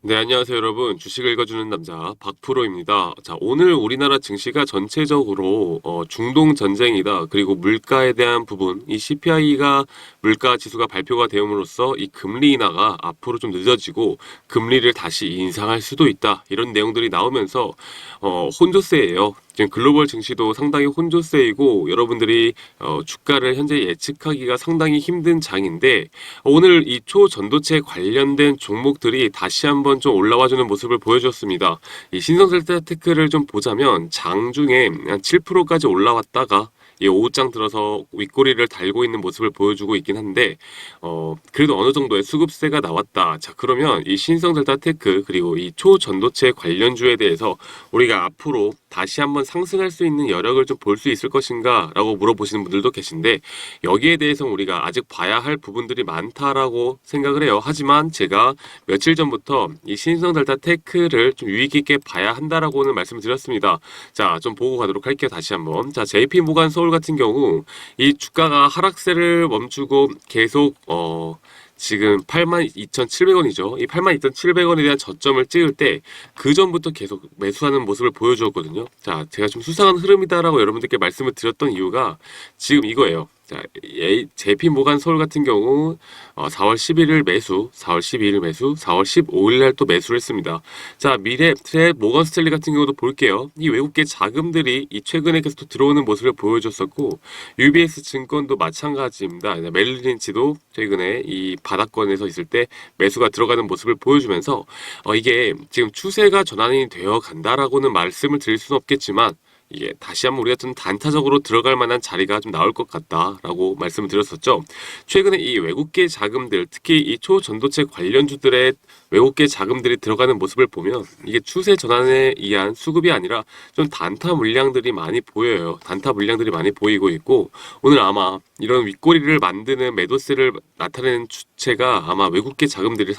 네, 안녕하세요, 여러분. 주식을 읽어주는 남자 박프로입니다. 자, 오늘 우리나라 증시가 전체적으로 중동 전쟁이다. 그리고 물가에 대한 부분, 이 CPI가 물가 지수가 발표가 되음으로써 이 금리 인하가 앞으로 좀 늦어지고 금리를 다시 인상할 수도 있다. 이런 내용들이 나오면서 혼조세예요. 지금 글로벌 증시도 상당히 혼조세이고 여러분들이 주가를 현재 예측하기가 상당히 힘든 장인데 오늘 이 초전도체 관련된 종목들이 다시 한번 좀 올라와주는 모습을 보여줬습니다. 이 신성셀테크를 좀 보자면 장중에 한 7%까지 올라왔다가 이 오후장 들어서 윗꼬리를 달고 있는 모습을 보여주고 있긴 한데 그래도 어느 정도의 수급세가 나왔다. 자, 그러면 이 신성델타테크 그리고 이 초전도체 관련주에 대해서 우리가 앞으로 다시 한번 상승할 수 있는 여력을 좀 볼 수 있을 것인가 라고 물어보시는 분들도 계신데 여기에 대해서 우리가 아직 봐야 할 부분들이 많다라고 생각을 해요. 하지만 제가 며칠 전부터 이 신성델타테크를 좀 유의 깊게 봐야 한다라고는 말씀을 드렸습니다. 자, 좀 보고 가도록 할게요. 다시 한번. 자, JP모간 서울 같은 경우 이 주가가 하락세를 멈추고 계속 지금 82,700원이죠. 이 82,700원에 대한 저점을 찍을 때 그 전부터 계속 매수하는 모습을 보여주었거든요. 자, 제가 좀 수상한 흐름이다라고 여러분들께 말씀을 드렸던 이유가 지금 이거예요. 자, JP모간 서울 같은 경우 4월 11일 매수, 4월 12일 매수, 4월 15일 날 또 매수를 했습니다. 자, 미래트랩, 모건 스탠리 같은 경우도 볼게요. 이 외국계 자금들이 이 최근에 계속 또 들어오는 모습을 보여줬었고 UBS 증권도 마찬가지입니다. 멜릴 린치도 최근에 이 바닥권에서 있을 때 매수가 들어가는 모습을 보여주면서 이게 지금 추세가 전환이 되어 간다라고는 말씀을 드릴 수는 없겠지만 이게 다시 한번 우리가 좀 단타적으로 들어갈 만한 자리가 좀 나올 것 같다라고 말씀을 드렸었죠. 최근에 이 외국계 자금들, 특히 이 초전도체 관련주들의 외국계 자금들이 들어가는 모습을 보면 이게 추세 전환에 의한 수급이 아니라 좀 단타 물량들이 많이 보여요. 단타 물량들이 많이 보이고 있고 오늘 아마 이런 윗꼬리를 만드는 매도세를 나타내는 주체가 아마 외국계 자금들이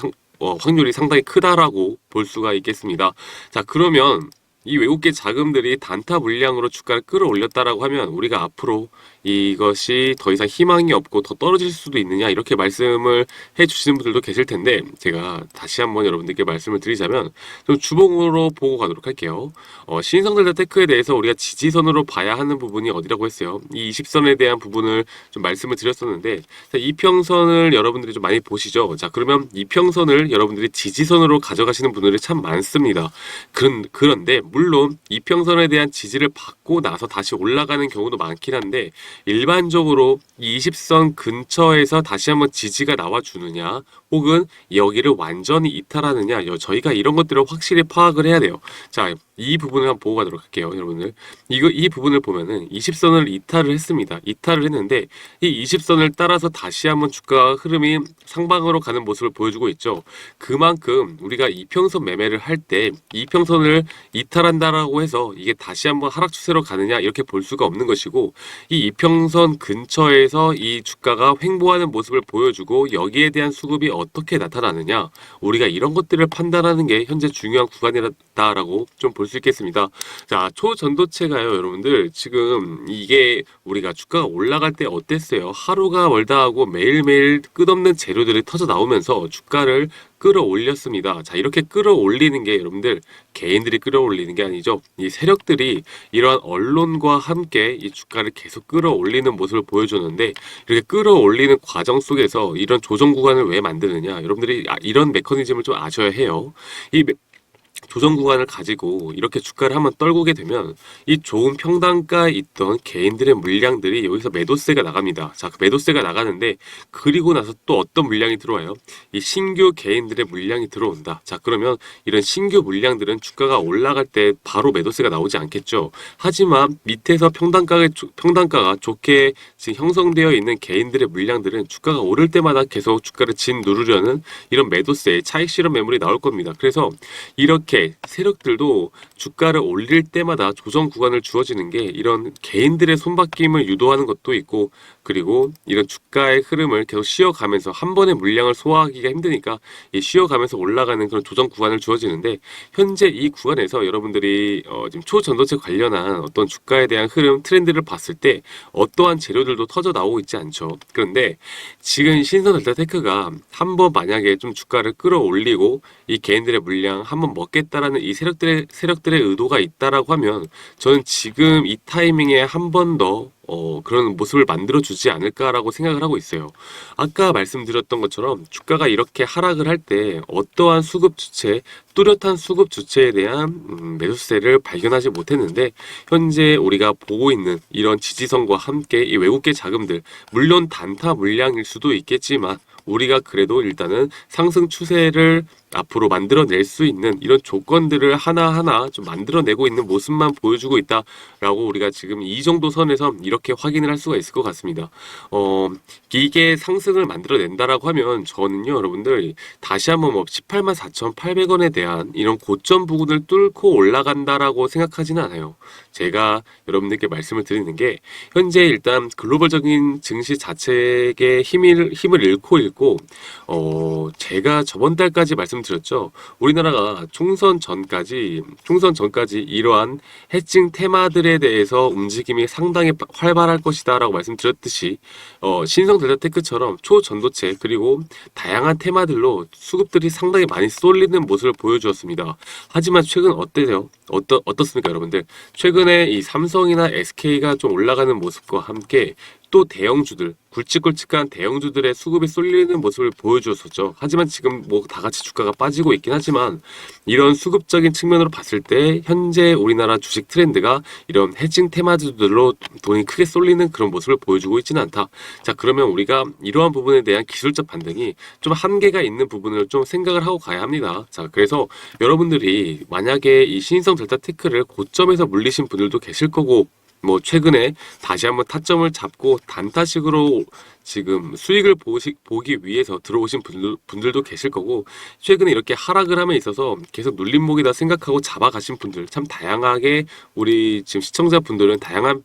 확률이 상당히 크다라고 볼 수가 있겠습니다. 자, 그러면 이 외국계 자금들이 단타 물량으로 주가를 끌어올렸다라고 하면 우리가 앞으로 이것이 더 이상 희망이 없고 더 떨어질 수도 있느냐 이렇게 말씀을 해주시는 분들도 계실 텐데 제가 다시 한번 여러분들께 말씀을 드리자면 좀 주봉으로 보고 가도록 할게요. 신성델타테크에 대해서 우리가 지지선으로 봐야 하는 부분이 어디라고 했어요. 이 20선에 대한 부분을 좀 말씀을 드렸었는데 이평선을 여러분들이 좀 많이 보시죠. 자, 그러면 이평선을 여러분들이 지지선으로 가져가시는 분들이 참 많습니다. 그런데 물론 이평선에 대한 지지를 받고 나서 다시 올라가는 경우도 많긴 한데 일반적으로 20선 근처에서 다시 한번 지지가 나와주느냐 혹은 여기를 완전히 이탈하느냐 저희가 이런 것들을 확실히 파악을 해야 돼요. 자, 이 부분을 한번 보고 가도록 할게요, 여러분들. 이 부분을 보면은 20선을 이탈을 했습니다. 이탈을 했는데 이 20선을 따라서 다시 한번 주가 흐름이 상방으로 가는 모습을 보여주고 있죠. 그만큼 우리가 이평선 매매를 할 때 이평선을 이탈한다라고 해서 이게 다시 한번 하락 추세로 가느냐 이렇게 볼 수가 없는 것이고 이 이평선 근처에서 이 주가가 횡보하는 모습을 보여주고 여기에 대한 수급이 어떻게 나타나느냐 우리가 이런 것들을 판단하는 게 현재 중요한 구간이다라고 좀 볼 수 있겠습니다. 자, 초전도체가요, 여러분들 지금 이게 우리가 주가가 올라갈 때 어땠어요? 하루가 멀다 하고 매일매일 끝없는 재료들이 터져 나오면서 주가를 끌어올렸습니다. 자, 이렇게 끌어올리는 게 여러분들 개인들이 끌어올리는 게 아니죠. 이 세력들이 이러한 언론과 함께 이 주가를 계속 끌어올리는 모습을 보여주는데 이렇게 끌어올리는 과정 속에서 이런 조정 구간을 왜 만드느냐? 여러분들이 이런 메커니즘을 좀 아셔야 해요. 이 조정 구간을 가지고 이렇게 주가를 한번 떨구게 되면 이 좋은 평단가에 있던 개인들의 물량들이 여기서 매도세가 나갑니다. 자, 그 매도세가 나가는데 그리고 나서 또 어떤 물량이 들어와요? 이 신규 개인들의 물량이 들어온다. 자, 그러면 이런 신규 물량들은 주가가 올라갈 때 바로 매도세가 나오지 않겠죠. 하지만 밑에서 평단가가 좋게 지금 형성되어 있는 개인들의 물량들은 주가가 오를 때마다 계속 주가를 누르려는 이런 매도세, 차익 실현 매물이 나올 겁니다. 그래서 이렇게 세력들도 주가를 올릴 때마다 조정 구간을 주어지는 게 이런 개인들의 손바뀜을 유도하는 것도 있고 그리고 이런 주가의 흐름을 계속 쉬어가면서 한 번에 물량을 소화하기가 힘드니까 이 쉬어가면서 올라가는 그런 조정 구간을 주어지는데, 현재 이 구간에서 여러분들이 지금 초전도체 관련한 어떤 주가에 대한 흐름 트렌드를 봤을 때 어떠한 재료들도 터져 나오고 있지 않죠. 그런데 지금 신선 델타테크가 한번 만약에 좀 주가를 끌어올리고 이 개인들의 물량 한번 먹겠다라는 이 세력들의 의도가 있다라고 하면, 저는 지금 이 타이밍에 한 번 더 그런 모습을 만들어주지 않을까라고 생각을 하고 있어요. 아까 말씀드렸던 것처럼 주가가 이렇게 하락을 할 때 어떠한 수급 주체, 뚜렷한 수급 주체에 대한 매수세를 발견하지 못했는데, 현재 우리가 보고 있는 이런 지지선과 함께 이 외국계 자금들, 물론 단타 물량일 수도 있겠지만 우리가 그래도 일단은 상승 추세를 앞으로 만들어낼 수 있는 이런 조건들을 하나하나 좀 만들어내고 있는 모습만 보여주고 있다라고 우리가 지금 이 정도 선에서 이렇게 확인을 할 수가 있을 것 같습니다. 이게 상승을 만들어낸다라고 하면 저는요, 여러분들 다시 한번 184,800원에 대한 이런 고점 부분을 뚫고 올라간다라고 생각하지는 않아요. 제가 여러분들께 말씀을 드리는 게, 현재 일단 글로벌적인 증시 자체의 힘을 잃고 제가 저번 달까지 말씀드렸죠. 우리나라가 총선 전까지 이러한 해칭 테마들에 대해서 움직임이 상당히 활발할 것이다라고 말씀드렸듯이 신성 델타테크처럼 초전도체 그리고 다양한 테마들로 수급들이 상당히 많이 쏠리는 모습을 보여주었습니다. 하지만 최근 어때요? 어떻습니까, 여러분들? 최근에 이 삼성이나 SK가 좀 올라가는 모습과 함께 또 대형주들, 굵직굵직한 대형주들의 수급이 쏠리는 모습을 보여주었었죠. 하지만 지금 뭐 다 같이 주가가 빠지고 있긴 하지만, 이런 수급적인 측면으로 봤을 때 현재 우리나라 주식 트렌드가 이런 해칭 테마주들로 돈이 크게 쏠리는 그런 모습을 보여주고 있지는 않다. 자, 그러면 우리가 이러한 부분에 대한 기술적 반등이 좀 한계가 있는 부분을 좀 생각을 하고 가야 합니다. 자, 그래서 여러분들이 만약에 이 신인성 델타테크를 고점에서 물리신 분들도 계실 거고, 뭐 최근에 다시 한번 타점을 잡고 단타식으로 지금 수익을 보기 위해서 들어오신 분들도 계실 거고, 최근에 이렇게 하락을 함에 있어서 계속 눌림목이다 생각하고 잡아가신 분들 참 다양하게, 우리 지금 시청자분들은 다양한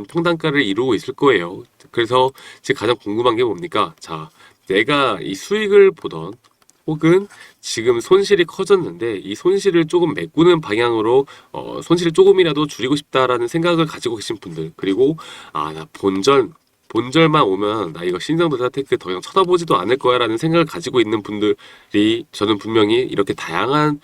평단가를 이루고 있을 거예요. 그래서 지금 가장 궁금한 게 뭡니까? 자, 내가 이 수익을 보던 혹은 지금 손실이 커졌는데 이 손실을 조금 메꾸는 방향으로 손실을 조금이라도 줄이고 싶다라는 생각을 가지고 계신 분들, 그리고 나 본절만 오면 나 이거 신성도사테크 더 이상 쳐다보지도 않을 거야 라는 생각을 가지고 있는 분들이, 저는 분명히 이렇게 다양한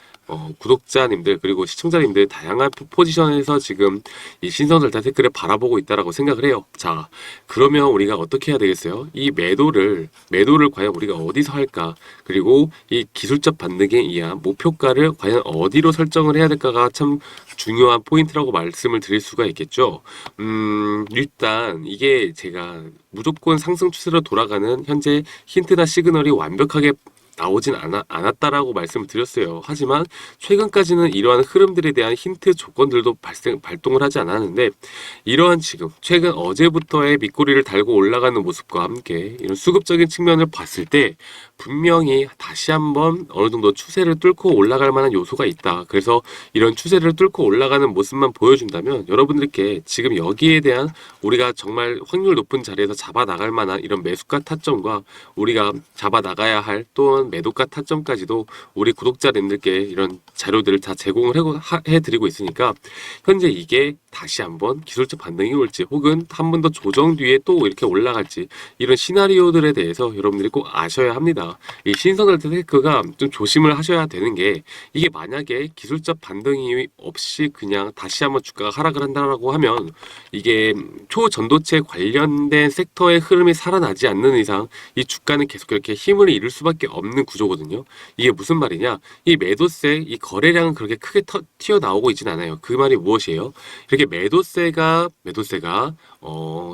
구독자님들 그리고 시청자님들 다양한 포지션에서 지금 이 신성델타테크를 바라보고 있다라고 생각을 해요. 자, 그러면 우리가 어떻게 해야 되겠어요? 이 매도를 과연 우리가 어디서 할까? 그리고 이 기술적 반등에 의한 목표가를 과연 어디로 설정을 해야 될까가 참 중요한 포인트라고 말씀을 드릴 수가 있겠죠. 일단 이게 제가 무조건 상승 추세로 돌아가는 현재 힌트나 시그널이 완벽하게 나오진 않았다라고 말씀을 드렸어요. 하지만 최근까지는 이러한 흐름들에 대한 힌트 조건들도 발동을 하지 않았는데, 이러한 지금 최근 어제부터의 밑꼬리를 달고 올라가는 모습과 함께 이런 수급적인 측면을 봤을 때 분명히 다시 한번 어느 정도 추세를 뚫고 올라갈 만한 요소가 있다. 그래서 이런 추세를 뚫고 올라가는 모습만 보여준다면 여러분들께 지금 여기에 대한 우리가 정말 확률 높은 자리에서 잡아 나갈 만한 이런 매수가 타점과 우리가 잡아 나가야 할 또한 매도가 타점까지도 우리 구독자님들께 이런 자료들을 다 제공을 해드리고 있으니까, 현재 이게 다시 한번 기술적 반등이 올지 혹은 한 번 더 조정 뒤에 또 이렇게 올라갈지, 이런 시나리오들에 대해서 여러분들이 꼭 아셔야 합니다. 이 신선델타테크가 좀 조심을 하셔야 되는 게, 이게 만약에 기술적 반등이 없이 그냥 다시 한번 주가가 하락을 한다라고 하면 이게 초전도체 관련된 섹터의 흐름이 살아나지 않는 이상 이 주가는 계속 이렇게 힘을 잃을 수밖에 없는 구조거든요. 이게 무슨 말이냐? 이 매도세, 이 거래량은 그렇게 크게 튀어나오고 있진 않아요. 그 말이 무엇이에요? 이렇게 매도세가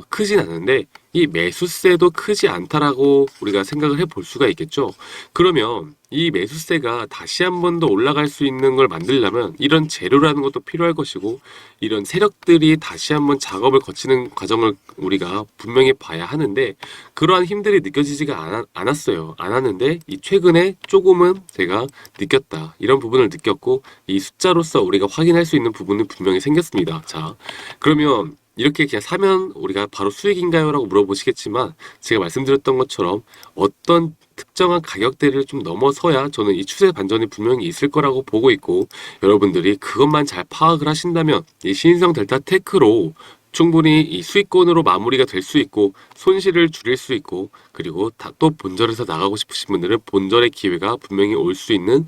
크진 않은데 이 매수세도 크지 않다라고 우리가 생각을 해볼 수가 있겠죠. 그러면 이 매수세가 다시 한 번 더 올라갈 수 있는 걸 만들려면 이런 재료라는 것도 필요할 것이고, 이런 세력들이 다시 한번 작업을 거치는 과정을 우리가 분명히 봐야 하는데, 그러한 힘들이 느껴지지가 않았는데 이 최근에 조금은 제가 느꼈다, 이런 부분을 느꼈고 이 숫자로서 우리가 확인할 수 있는 부분은 분명히 생겼습니다. 자, 그러면 이렇게 그냥 사면 우리가 바로 수익인가요? 라고 물어보시겠지만 제가 말씀드렸던 것처럼 어떤 특정한 가격대를 좀 넘어서야 저는 이 추세 반전이 분명히 있을 거라고 보고 있고, 여러분들이 그것만 잘 파악을 하신다면 이 신성 델타 테크로 충분히 이 수익권으로 마무리가 될 수 있고 손실을 줄일 수 있고, 그리고 또 본절에서 나가고 싶으신 분들은 본절의 기회가 분명히 올 수 있는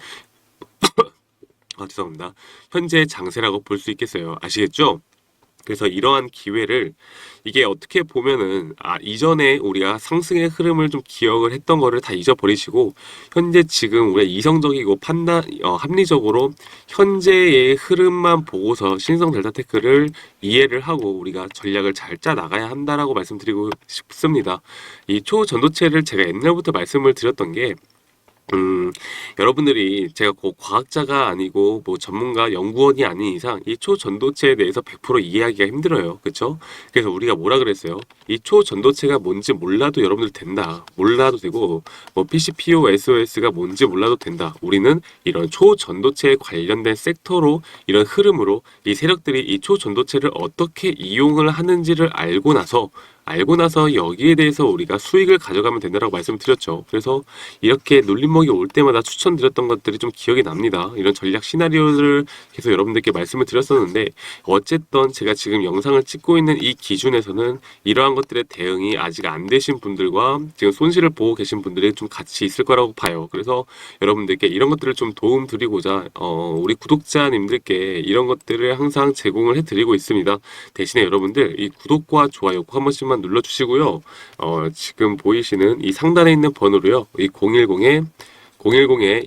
죄송합니다. 현재의 장세라고 볼 수 있겠어요. 아시겠죠? 그래서 이러한 기회를, 이게 어떻게 보면은 이전에 우리가 상승의 흐름을 좀 기억을 했던 거를 다 잊어버리시고 현재 지금 우리가 이성적이고 합리적으로 현재의 흐름만 보고서 신성 델타테크를 이해를 하고 우리가 전략을 잘 짜 나가야 한다라고 말씀드리고 싶습니다. 이 초전도체를 제가 옛날부터 말씀을 드렸던 게, 여러분들이 제가 꼭 과학자가 아니고 뭐 전문가 연구원이 아닌 이상 이 초전도체에 대해서 100% 이해하기가 힘들어요. 그쵸? 그래서 우리가 뭐라 그랬어요? 이 초전도체가 뭔지 몰라도 여러분들 된다. 몰라도 되고, 뭐 PCPO, SOS가 뭔지 몰라도 된다. 우리는 이런 초전도체에 관련된 섹터로, 이런 흐름으로 이 세력들이 이 초전도체를 어떻게 이용을 하는지를 알고 나서 여기에 대해서 우리가 수익을 가져가면 된다라고 말씀을 드렸죠. 그래서 이렇게 눌림목이 올 때마다 추천드렸던 것들이 좀 기억이 납니다. 이런 전략 시나리오를 계속 여러분들께 말씀을 드렸었는데, 어쨌든 제가 지금 영상을 찍고 있는 이 기준에서는 이러한 것들의 대응이 아직 안 되신 분들과 지금 손실을 보고 계신 분들이 좀 같이 있을 거라고 봐요. 그래서 여러분들께 이런 것들을 좀 도움 드리고자 우리 구독자님들께 이런 것들을 항상 제공을 해드리고 있습니다. 대신에 여러분들 이 구독과 좋아요 꼭 한 번씩만 눌러주시고요. 지금 보이시는 이 상단에 있는 번호로요, 이 010에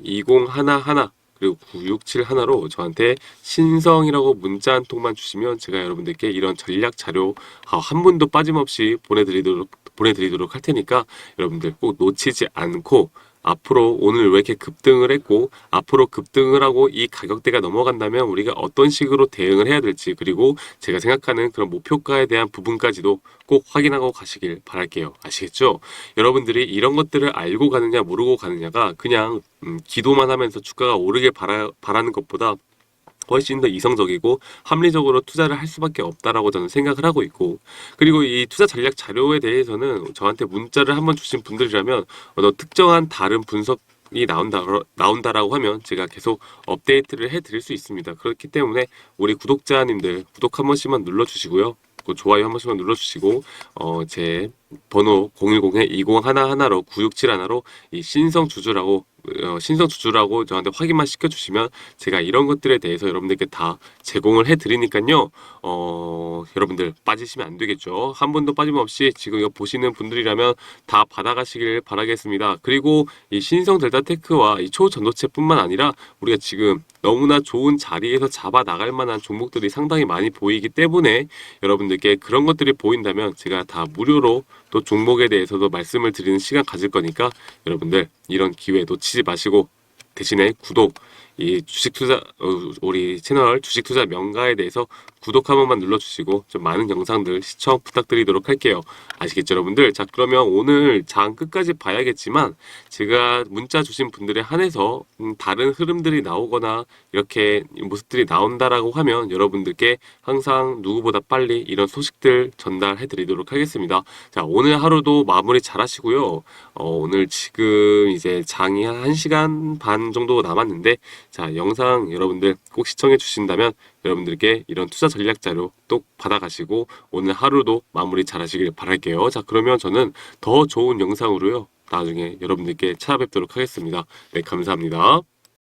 2011 그리고 967로 저한테 신성이라고 문자 한 통만 주시면 제가 여러분들께 이런 전략 자료 한 분도 빠짐없이 보내드리도록 할 테니까 여러분들 꼭 놓치지 않고, 앞으로 오늘 왜 이렇게 급등을 했고 앞으로 급등을 하고 이 가격대가 넘어간다면 우리가 어떤 식으로 대응을 해야 될지, 그리고 제가 생각하는 그런 목표가에 대한 부분까지도 꼭 확인하고 가시길 바랄게요. 아시겠죠? 여러분들이 이런 것들을 알고 가느냐 모르고 가느냐가 그냥 기도만 하면서 주가가 오르길 바라는 것보다 훨씬 더 이성적이고 합리적으로 투자를 할 수밖에 없다라고 저는 생각을 하고 있고, 그리고 이 투자 전략 자료에 대해서는 저한테 문자를 한번 주신 분들이라면 특정한 다른 분석이 나온다라고 하면 제가 계속 업데이트를 해드릴 수 있습니다. 그렇기 때문에 우리 구독자님들 구독 한 번씩만 눌러주시고요. 그 좋아요 한 번씩만 눌러주시고, 제 번호 010에 2011로 967로 이 신성 주주라고 저한테 확인만 시켜주시면 제가 이런 것들에 대해서 여러분들께 다 제공을 해드리니까요. 여러분들 빠지시면 안 되겠죠. 한 분도 빠짐없이 지금 이거 보시는 분들이라면 다 받아가시길 바라겠습니다. 그리고 이 신성 델타테크와 이 초전도체뿐만 아니라 우리가 지금 너무나 좋은 자리에서 잡아 나갈 만한 종목들이 상당히 많이 보이기 때문에 여러분들께 그런 것들이 보인다면 제가 다 무료로 또 종목에 대해서도 말씀을 드리는 시간 가질 거니까 여러분들 이런 기회 놓치지 마시고, 대신에 구독, 이 우리 채널 주식투자 명가에 대해서 구독 한 번만 눌러주시고 좀 많은 영상들 시청 부탁드리도록 할게요. 아시겠죠, 여러분들? 자, 그러면 오늘 장 끝까지 봐야겠지만 제가 문자 주신 분들에 한해서 다른 흐름들이 나오거나 이렇게 모습들이 나온다라고 하면 여러분들께 항상 누구보다 빨리 이런 소식들 전달해 드리도록 하겠습니다. 자, 오늘 하루도 마무리 잘 하시고요. 오늘 지금 이제 장이 한 1시간 반 정도 남았는데, 자, 영상 여러분들 꼭 시청해 주신다면 여러분들께 이런 투자 전략 자료 또 받아가시고 오늘 하루도 마무리 잘 하시길 바랄게요. 자, 그러면 저는 더 좋은 영상으로요 나중에 여러분들께 찾아뵙도록 하겠습니다. 네, 감사합니다.